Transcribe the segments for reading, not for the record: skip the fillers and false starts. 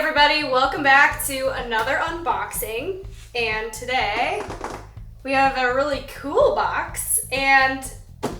everybody, welcome back to another unboxing, and today we have a really cool box, and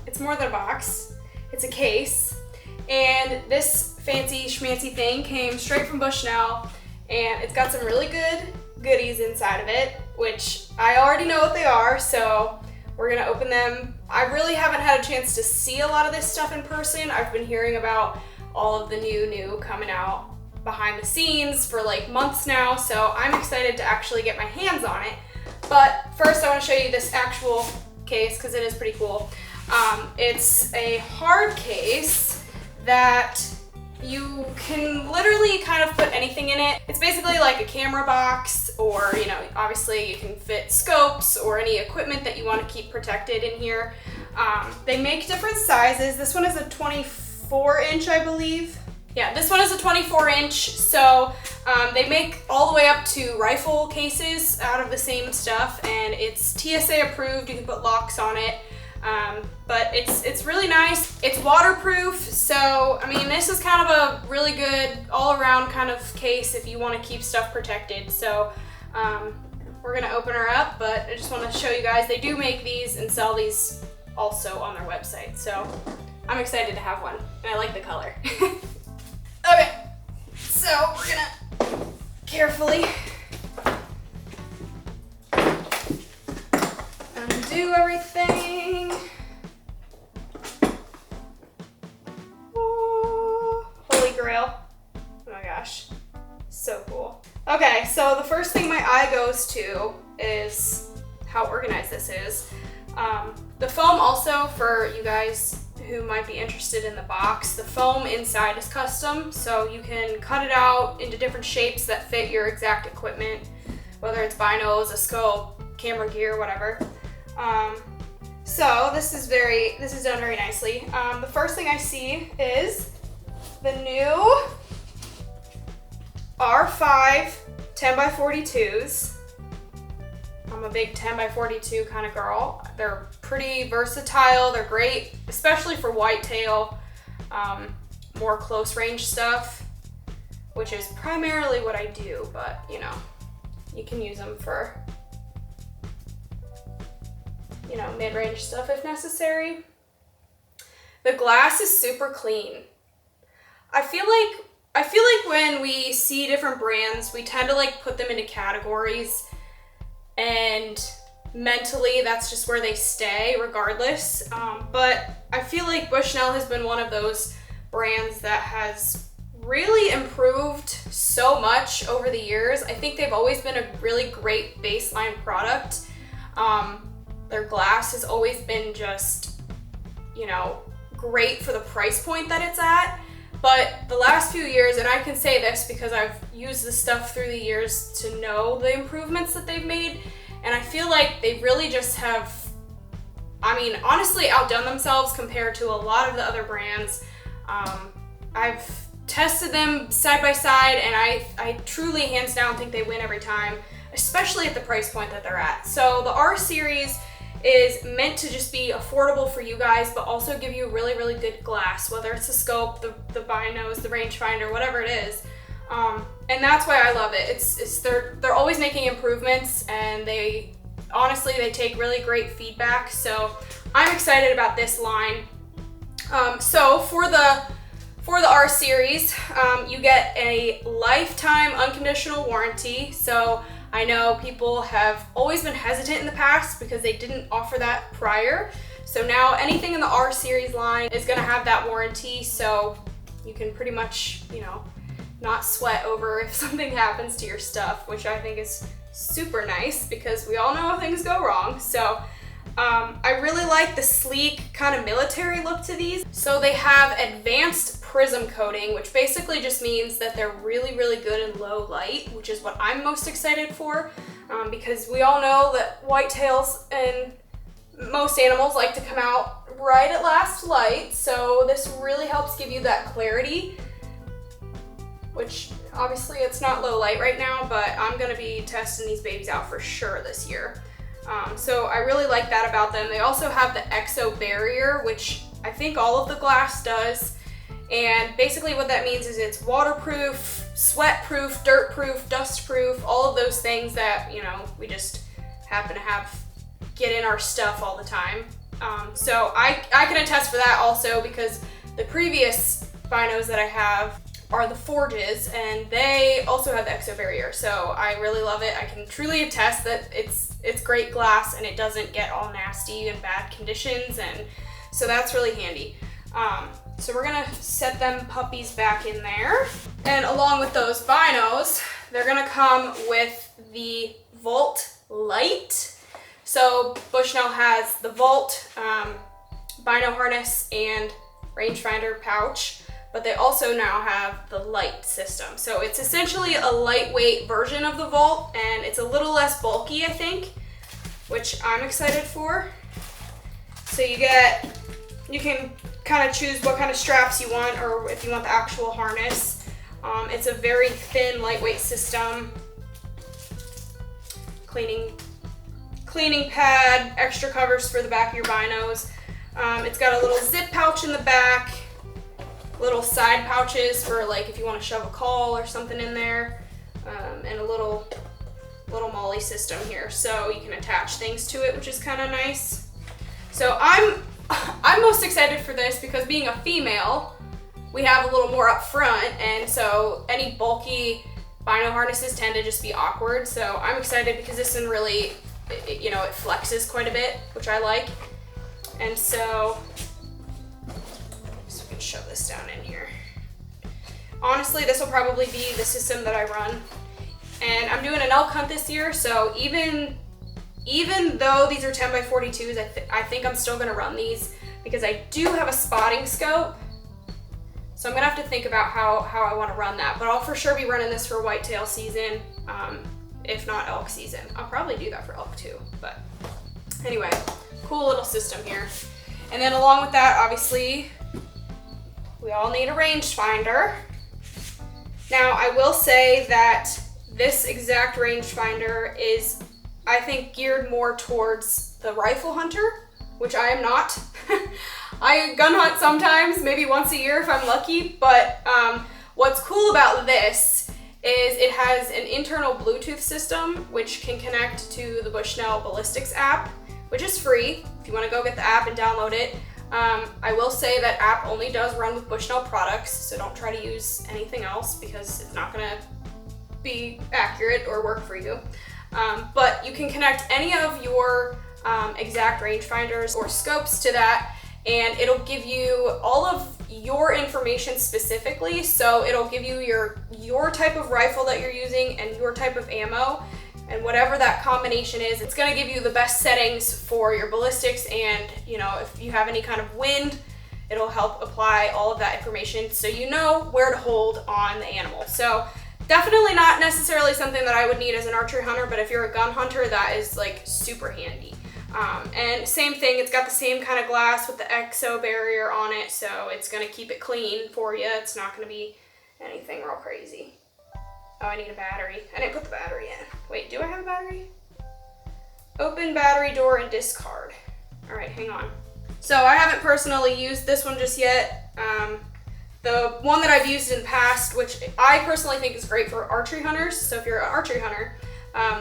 it's more than a box, it's a case, and this fancy schmancy thing came straight from Bushnell, and it's got some really good goodies inside of it, which I already know what they are, so we're gonna open them. I really haven't had a chance to see a lot of this stuff in person. I've been hearing about all of the new coming out behind the scenes for like months now, so I'm excited to actually get my hands on it. But first I want to show you this actual case because it is pretty cool. It's a hard case that you can literally kind of put anything in it. It's basically like a camera box, or obviously you can fit scopes or any equipment that you want to keep protected in here. They make different sizes. This one is a 24-inch, I believe. Yeah, this one is a 24-inch, so they make all the way up to rifle cases out of the same stuff, and it's TSA approved. You can put locks on it, but it's really nice. It's waterproof, so I mean, this is kind of a really good all-around kind of case if you want to keep stuff protected. So we're gonna open her up, but I just want to show you guys they do make these and sell these also on their website. So I'm excited to have one, and I like the color. Okay, so we're gonna carefully undo everything. Ooh, holy grail. Oh my gosh, so cool. Okay, so the first thing my eye goes to is how organized this is. The foam also, for you guys who might be interested in the box, the foam inside is custom, so you can cut it out into different shapes that fit your exact equipment, whether it's binos, a scope, camera gear, whatever. So this is done very nicely. The first thing I see is the new R5 10x42s. I'm a big 10x42 kind of girl. They're pretty versatile. They're great, especially for whitetail, more close range stuff, which is primarily what I do, but you can use them for, mid-range stuff if necessary. The glass is super clean. I feel like when we see different brands, we tend to like put them into categories, and mentally that's just where they stay regardless. But I feel like Bushnell has been one of those brands that has really improved so much over the years. I think they've always been a really great baseline product. Their glass has always been just, great for the price point that it's at. But the last few years, and I can say this because I've used this stuff through the years to know the improvements that they've made, and I feel like they really just have, honestly outdone themselves compared to a lot of the other brands. I've tested them side by side, and I truly, hands down, think they win every time, especially at the price point that they're at. So the R series is meant to just be affordable for you guys, but also give you really, really good glass, whether it's the scope, the binos, the rangefinder, whatever it is. And that's why I love it. They're always making improvements, and they take really great feedback. So I'm excited about this line. So for the R series, you get a lifetime unconditional warranty. So I know people have always been hesitant in the past because they didn't offer that prior. So now anything in the R series line is gonna have that warranty, so you can pretty much, not sweat over if something happens to your stuff, which I think is super nice because we all know things go wrong. So I really like the sleek kind of military look to these. So they have advanced prism coating, which basically just means that they're really, really good in low light, which is what I'm most excited for, because we all know that whitetails and most animals like to come out right at last light. So this really helps give you that clarity, which obviously it's not low light right now, but I'm gonna be testing these babies out for sure this year. So I really like that about them. They also have the exo barrier, which I think all of the glass does. And basically what that means is it's waterproof, sweat proof, dirt proof, dust proof, all of those things that, you know, we just happen to get in our stuff all the time. So I can attest for that also, because the previous binos that I have are the Forges, and they also have the exo barrier, so I really love it. I can truly attest that it's great glass and it doesn't get all nasty and bad conditions, and so that's really handy. So we're gonna set them puppies back in there, and along with those binos, they're gonna come with the Volt Light. So Bushnell has the Volt bino harness and rangefinder pouch, but they also now have the Light system. So it's essentially a lightweight version of the Volt, and it's a little less bulky, I think, which I'm excited for. So you can kind of choose what kind of straps you want, or if you want the actual harness. It's a very thin, lightweight system. Cleaning pad, extra covers for the back of your binos. It's got a little zip pouch in the back, little side pouches for like if you want to shove a call or something in there, and a little molly system here, so you can attach things to it, which is kind of nice. So I'm most excited for this because being a female, we have a little more up front, and so any bulky bino harnesses tend to just be awkward. So I'm excited because this one really, you know, it flexes quite a bit, which I like. And so we can shove this down in here. Honestly, this will probably be the system that I run. And I'm doing an elk hunt this year, so even though these are 10 by 42s, I think I'm still gonna run these because I do have a spotting scope. So I'm gonna have to think about how I wanna run that, but I'll for sure be running this for whitetail season, if not elk season. I'll probably do that for elk too, but anyway, cool little system here. And then along with that, obviously, we all need a rangefinder. Now, I will say that this exact rangefinder is, I think, geared more towards the rifle hunter, which I am not. I gun hunt sometimes, maybe once a year if I'm lucky, but what's cool about this is it has an internal Bluetooth system which can connect to the Bushnell Ballistics app, which is free if you want to go get the app and download it. I will say that app only does run with Bushnell products, so don't try to use anything else because it's not going to be accurate or work for you. But you can connect any of your exact rangefinders or scopes to that, and it'll give you all of your information specifically. So it'll give you your type of rifle that you're using and your type of ammo, and whatever that combination is, it's going to give you the best settings for your ballistics. And you know, if you have any kind of wind, it'll help apply all of that information so you know where to hold on the animal. So definitely not necessarily something that I would need as an archery hunter, but if you're a gun hunter, that is like super handy. And same thing, it's got the same kind of glass with the exo barrier on it, so it's going to keep it clean for you. It's not going to be anything real crazy. Oh, I need a battery. I didn't put the battery in. Wait, do I have a battery? Open battery door and discard. All right, hang on. So I haven't personally used this one just yet. The one that I've used in the past, which I personally think is great for archery hunters. So if you're an archery hunter,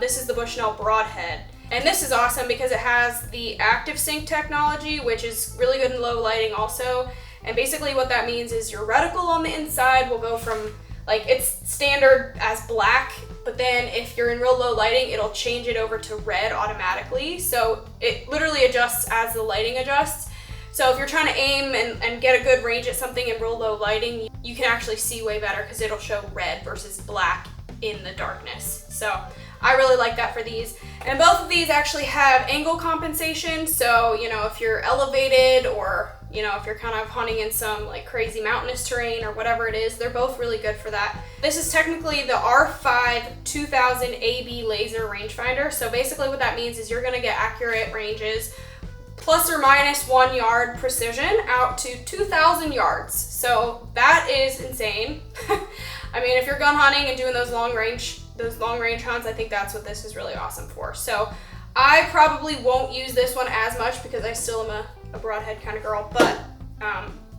this is the Bushnell Broadhead. And this is awesome because it has the active sync technology, which is really good in low lighting also. And basically what that means is your reticle on the inside will go from, like, it's standard as black, but then if you're in real low lighting, it'll change it over to red automatically. So it literally adjusts as the lighting adjusts. So if you're trying to aim and get a good range at something in real low lighting, you can actually see way better because it'll show red versus black in the darkness. So I really like that for these. And both of these actually have angle compensation. So, you know, if you're elevated or, you know, if you're kind of hunting in some like crazy mountainous terrain or whatever it is, they're both really good for that. This is technically the R5 2000 AB laser rangefinder. So basically what that means is you're gonna get accurate ranges plus or minus 1 yard precision out to 2,000 yards. So that is insane. I mean, if you're gun hunting and doing those long range hunts, I think that's what this is really awesome for. So I probably won't use this one as much because I still am a broadhead kind of girl, but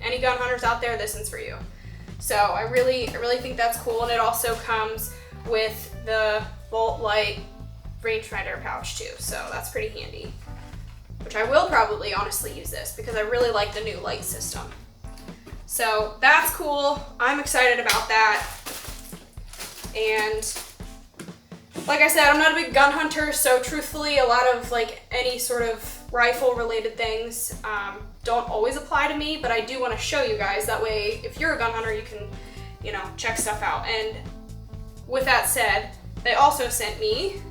any gun hunters out there, this one's for you. So I really think that's cool, and it also comes with the Bolt Light rangefinder pouch too, so that's pretty handy. Which I will probably honestly use this because I really like the new light system. So that's cool. I'm excited about that. And like I said, I'm not a big gun hunter, so truthfully, a lot of like any sort of rifle related things don't always apply to me, but I do want to show you guys. That way, if you're a gun hunter, you can, you know, check stuff out. And with that said, they also sent me,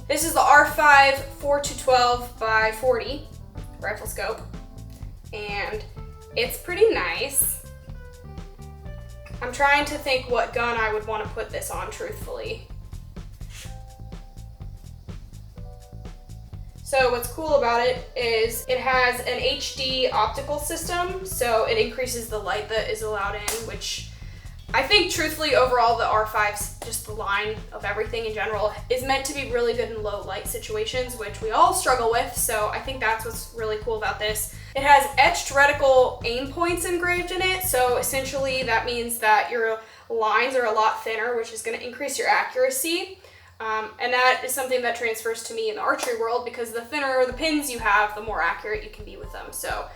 this is the R5 4-12 by 40 rifle scope, and it's pretty nice. I'm trying to think what gun I would want to put this on, truthfully. So what's cool about it is it has an HD optical system, so it increases the light that is allowed in, which I think truthfully overall the R5's, just the line of everything in general, is meant to be really good in low light situations, which we all struggle with, so I think that's what's really cool about this. It has etched reticle aim points engraved in it, so essentially that means that your lines are a lot thinner, which is going to increase your accuracy. And that is something that transfers to me in the archery world, because the thinner the pins you have, the more accurate you can be with them. So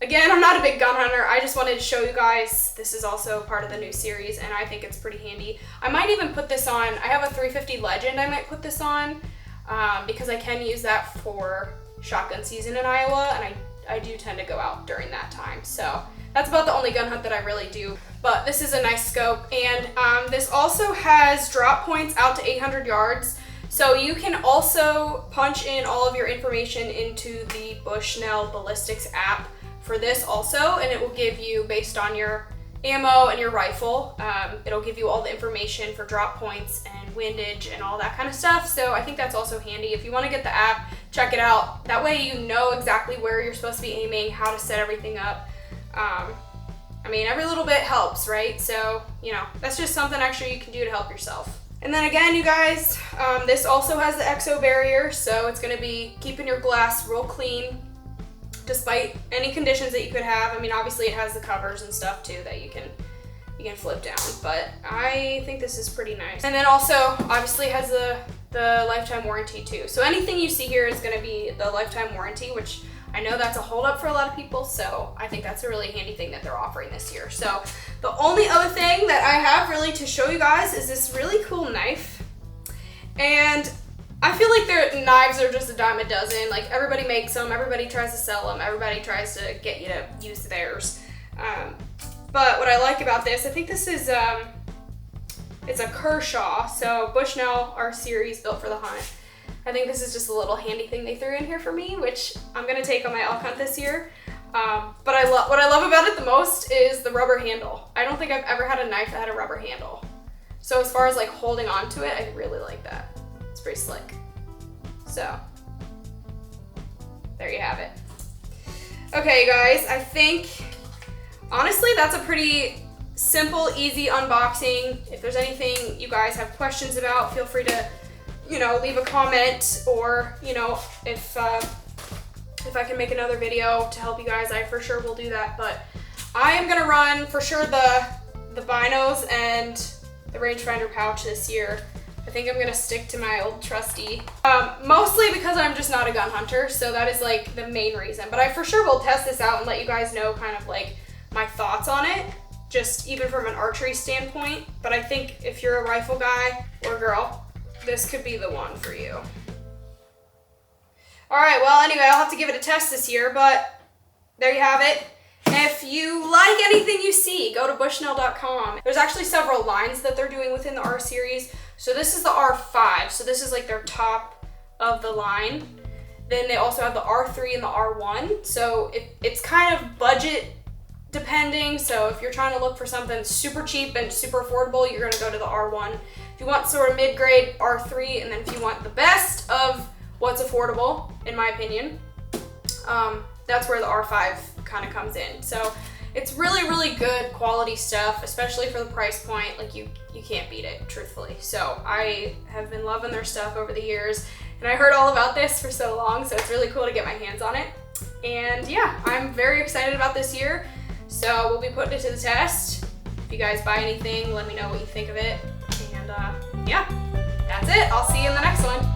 again, I'm not a big gun hunter. I just wanted to show you guys this is also part of the new series, and I think it's pretty handy. I might even put this on, I have a 350 Legend I might put this on, because I can use that for shotgun season in Iowa, and I do tend to go out during that time. So that's about the only gun hunt that I really do. But this is a nice scope, and this also has drop points out to 800 yards. So you can also punch in all of your information into the Bushnell ballistics app for this also, and it will give you, based on your ammo and your rifle, it'll give you all the information for drop points and windage and all that kind of stuff. So I think that's also handy. If you want to get the app, check it out. That way you know exactly where you're supposed to be aiming, how to set everything up. I mean, every little bit helps, right? So, you know, that's just something extra you can do to help yourself. And then again, you guys, this also has the exo barrier, so it's going to be keeping your glass real clean despite any conditions that you could have. I mean, obviously it has the covers and stuff too that you can flip down, but I think this is pretty nice. And then also, obviously it has the lifetime warranty too. So anything you see here is going to be the lifetime warranty, which I know that's a holdup for a lot of people, so I think that's a really handy thing that they're offering this year. So the only other thing that I have really to show you guys is this really cool knife. And I feel like their knives are just a dime a dozen. Like, everybody makes them, everybody tries to sell them, everybody tries to get you to use theirs. But what I like about this, I think this is, it's a Kershaw, so Bushnell, our series built for the hunt. I think this is just a little handy thing they threw in here for me, which I'm gonna take on my elk hunt this year. But what I love about it the most is the rubber handle. I don't think I've ever had a knife that had a rubber handle. So as far as like holding on to it, I really like that. It's pretty slick. So, there you have it. Okay, guys, I think, honestly, that's a pretty simple, easy unboxing. If there's anything you guys have questions about, feel free to, you know, leave a comment, or, you know, if I can make another video to help you guys, I for sure will do that. But I am gonna run for sure the binos and the rangefinder pouch this year. I think I'm gonna stick to my old trusty, mostly because I'm just not a gun hunter, so that is like the main reason. But I for sure will test this out and let you guys know kind of like my thoughts on it, just even from an archery standpoint. But I think if you're a rifle guy or girl, this could be the one for you. All right, well, anyway, I'll have to give it a test this year, but there you have it. If you like anything you see, go to bushnell.com. There's actually several lines that they're doing within the R series. So this is the R5, so this is like their top of the line. Then they also have the R3 and the R1. So it's kind of budget depending. So if you're trying to look for something super cheap and super affordable, you're gonna go to the R1. If you want sort of mid-grade, R3, and then if you want the best of what's affordable, in my opinion, that's where the R5 kind of comes in. So it's really, really good quality stuff, especially for the price point. Like, you can't beat it, truthfully. So I have been loving their stuff over the years, and I heard all about this for so long, so it's really cool to get my hands on it. And yeah, I'm very excited about this year. So we'll be putting it to the test. If you guys buy anything, let me know what you think of it. And yeah, that's it. I'll see you in the next one.